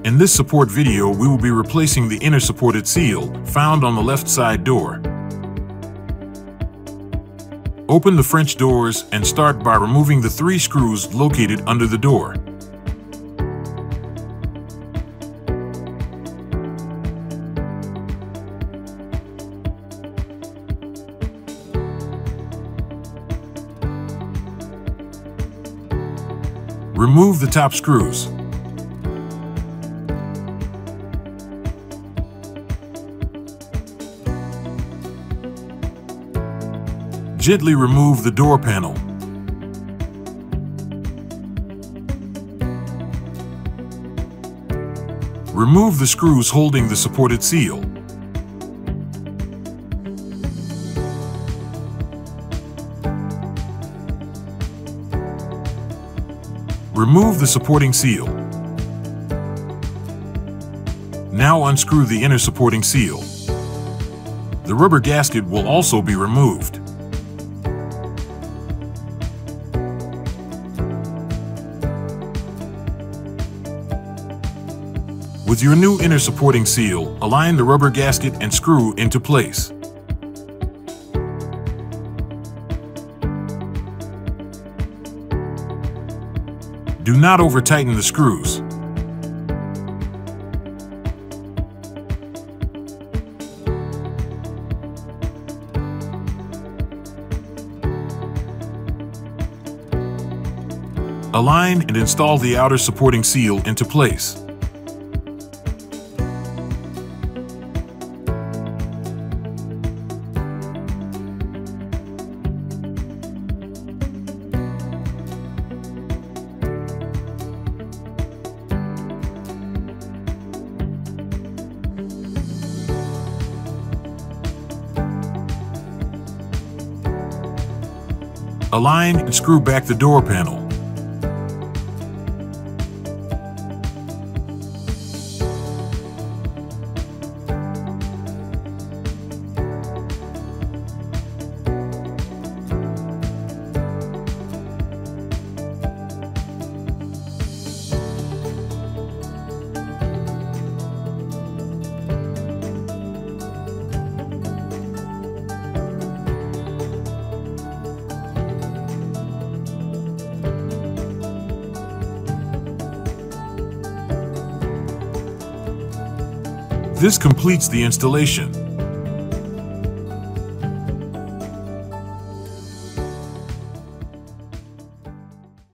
In this support video, we will be replacing the inner supported seal found on the left side door. Open the French doors and start by removing the 3 screws located under the door. Remove the top screws. Gently remove the door panel. Remove the screws holding the supported seal. Remove the supporting seal. Now unscrew the inner supporting seal. The rubber gasket will also be removed. With your new inner supporting seal, align the rubber gasket and screw into place. Do not over-tighten the screws. Align and install the outer supporting seal into place. Align and screw back the door panel. This completes the installation.